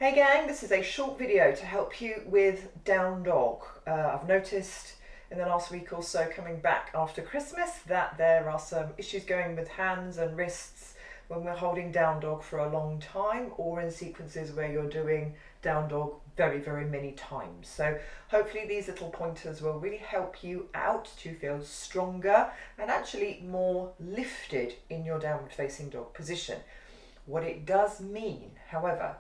Hey gang, this is a short video to help you with down dog. I've noticed in the last week or so coming back after Christmas that there are some issues going with hands and wrists when we're holding down dog for a long time, or in sequences where you're doing down dog very many times. So hopefully these little pointers will really help you out to feel stronger and actually more lifted in your downward facing dog position. What it does mean, however,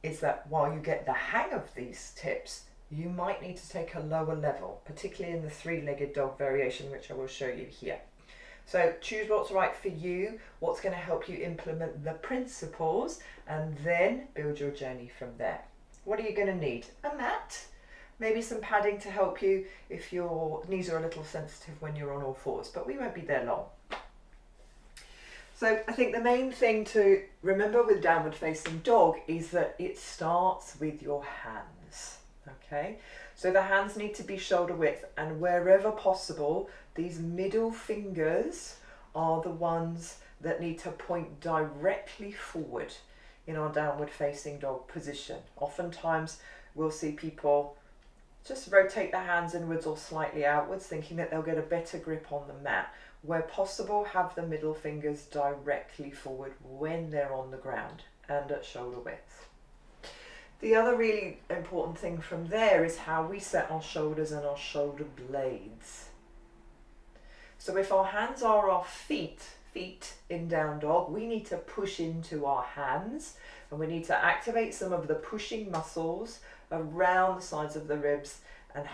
is that while you get the hang of these tips, you might need to take a lower level, particularly in the three-legged dog variation, which I will show you here. So choose what's right for you, what's going to help you implement the principles, and then build your journey from there. What are you going to need? A mat, maybe some padding to help you if your knees are a little sensitive when you're on all fours, but we won't be there long. So I think the main thing to remember with downward facing dog is that it starts with your hands, okay? So the hands need to be shoulder width, and wherever possible, these middle fingers are the ones that need to point directly forward in our downward facing dog position. Oftentimes we'll see people just rotate their hands inwards or slightly outwards, thinking that they'll get a better grip on the mat. Where possible, have the middle fingers directly forward when they're on the ground and at shoulder width. The other really important thing from there is how we set our shoulders and our shoulder blades. So if our hands are our feet in down dog, we need to push into our hands, and we need to activate some of the pushing muscles around the sides of the ribs and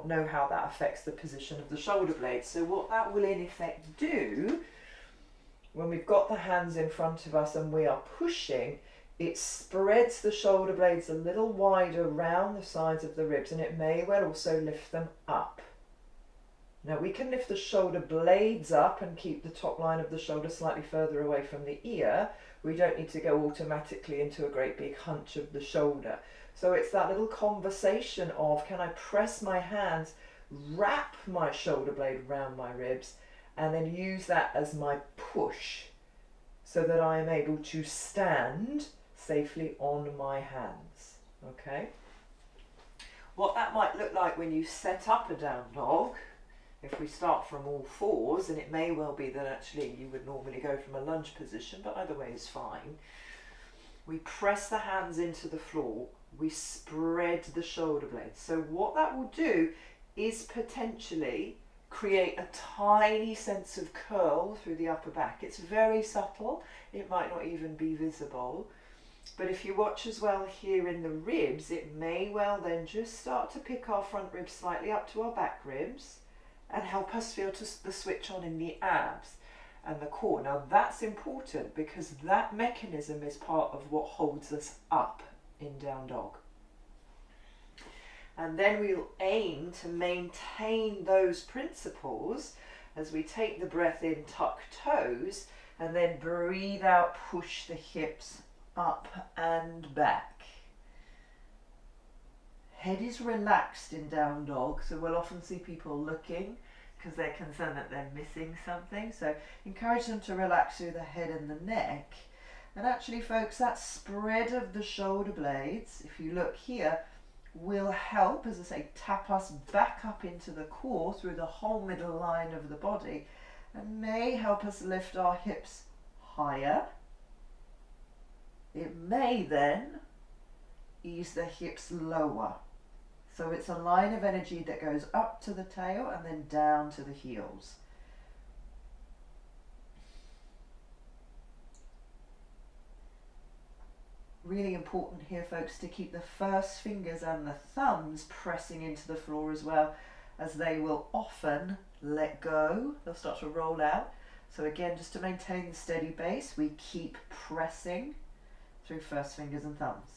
know how that affects the position of the shoulder blades. So what that will in effect do, when we've got the hands in front of us and we are pushing, it spreads the shoulder blades a little wider around the sides of the ribs, and it may well also lift them up. Now we can lift the shoulder blades up and keep the top line of the shoulder slightly further away from the ear. We don't need to go automatically into a great big hunch of the shoulder. So it's that little conversation of, can I press my hands, wrap my shoulder blade around my ribs, and then use that as my push so that I am able to stand safely on my hands, okay? What that might look like when you set up a down dog, if we start from all fours, and it may well be that actually you would normally go from a lunge position, but either way is fine. We press the hands into the floor, we spread the shoulder blades. So what that will do is potentially create a tiny sense of curl through the upper back. It's very subtle, it might not even be visible, but if you watch as well here in the ribs, it may well then just start to pick our front ribs slightly up to our back ribs and help us feel the switch on in the abs and the core. Now that's important because that mechanism is part of what holds us up in down dog. And then we'll aim to maintain those principles as we take the breath in, tuck toes, and then breathe out, push the hips up and back. Head is relaxed in down dog, so we'll often see people looking because they're concerned that they're missing something. So encourage them to relax through the head and the neck. And actually, folks, that spread of the shoulder blades, if you look here, will help, as I say, tap us back up into the core through the whole middle line of the body, and may help us lift our hips higher. It may then ease the hips lower. So it's a line of energy that goes up to the tail and then down to the heels. Really important here, folks, to keep the first fingers and the thumbs pressing into the floor as well, as they will often let go. They'll start to roll out. So again, just to maintain the steady base, we keep pressing through first fingers and thumbs.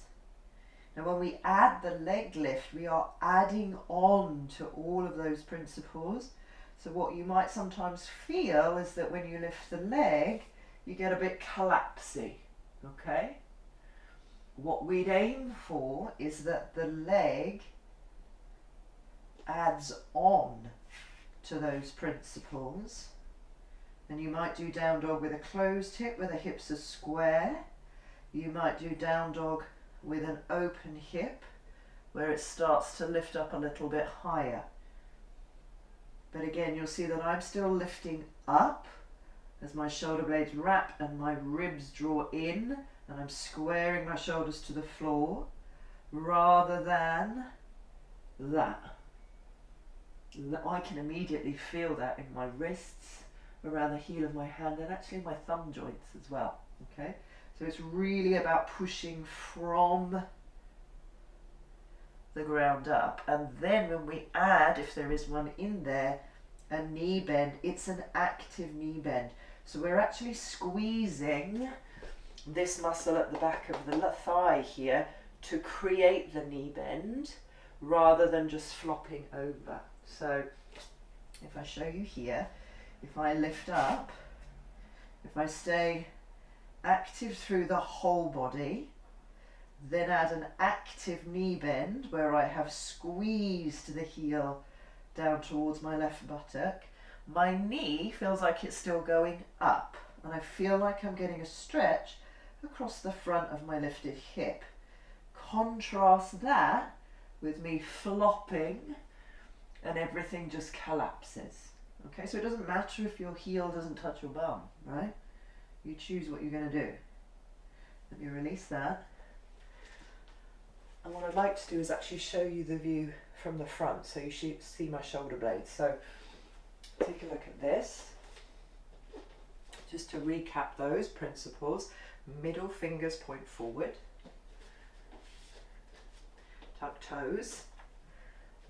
Now when we add the leg lift, we are adding on to all of those principles. So what you might sometimes feel is that when you lift the leg, you get a bit collapsy, okay? What we'd aim for is that the leg adds on to those principles. And you might do down dog with a closed hip where the hips are square. You might do down dog with an open hip where it starts to lift up a little bit higher. But again, you'll see that I'm still lifting up as my shoulder blades wrap and my ribs draw in, and I'm squaring my shoulders to the floor rather than that. I can immediately feel that in my wrists, around the heel of my hand, and actually my thumb joints as well. Okay, so it's really about pushing from the ground up, and then when we add, if there is one in there, a knee bend, it's an active knee bend. So we're actually squeezing this muscle at the back of the thigh here to create the knee bend rather than just flopping over. So if I show you here, if I lift up, if I stay active through the whole body, then add an active knee bend where I have squeezed the heel down towards my left buttock, my knee feels like it's still going up, and I feel like I'm getting a stretch across the front of my lifted hip. Contrast that with me flopping and everything just collapses. Okay, so it doesn't matter if your heel doesn't touch your bum, right? You choose what you're going to do. Let me release that. And what I'd like to do is actually show you the view from the front so you see my shoulder blades. So take a look at this. Just to recap those principles, middle fingers point forward, tuck toes,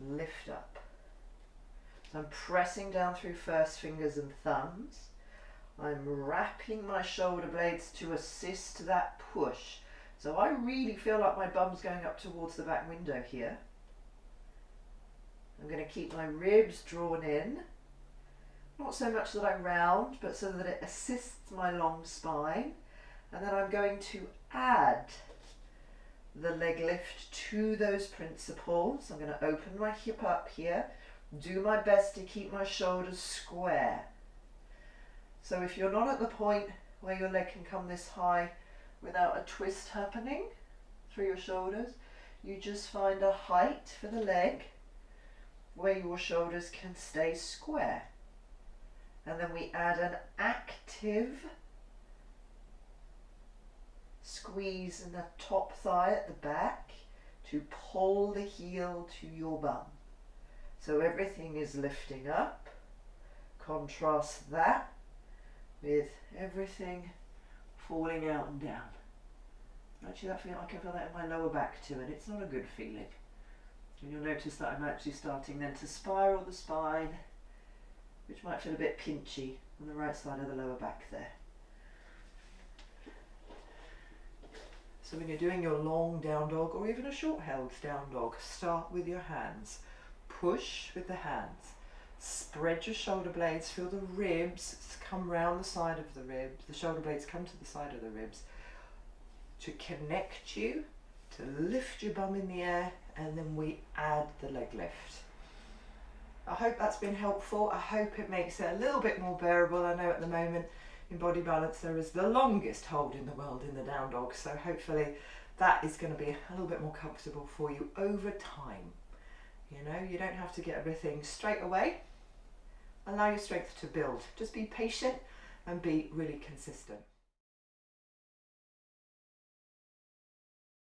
lift up. So I'm pressing down through first fingers and thumbs. I'm wrapping my shoulder blades to assist that push. So I really feel like my bum's going up towards the back window here. I'm going to keep my ribs drawn in. Not so much that I round, but so that it assists my long spine. And then I'm going to add the leg lift to those principles. I'm going to open my hip up here. Do my best to keep my shoulders square. So if you're not at the point where your leg can come this high without a twist happening through your shoulders, you just find a height for the leg where your shoulders can stay square. And then we add an active squeeze in the top thigh at the back to pull the heel to your bum. So everything is lifting up. Contrast that with everything falling out and down. Actually, I can feel that in my lower back too, and it's not a good feeling. And you'll notice that I'm actually starting then to spiral the spine, which might feel a bit pinchy on the right side of the lower back there. So when you're doing your long down dog or even a short held down dog, start with your hands. Push with the hands. Spread your shoulder blades, feel the ribs come round the side of the ribs, the shoulder blades come to the side of the ribs to connect you, to lift your bum in the air, and then we add the leg lift. I hope that's been helpful. I hope it makes it a little bit more bearable. I know at the moment in Body Balance there is the longest hold in the world in the down dog, so hopefully that is going to be a little bit more comfortable for you over time. You know, you don't have to get everything straight away. Allow your strength to build. Just be patient and be really consistent.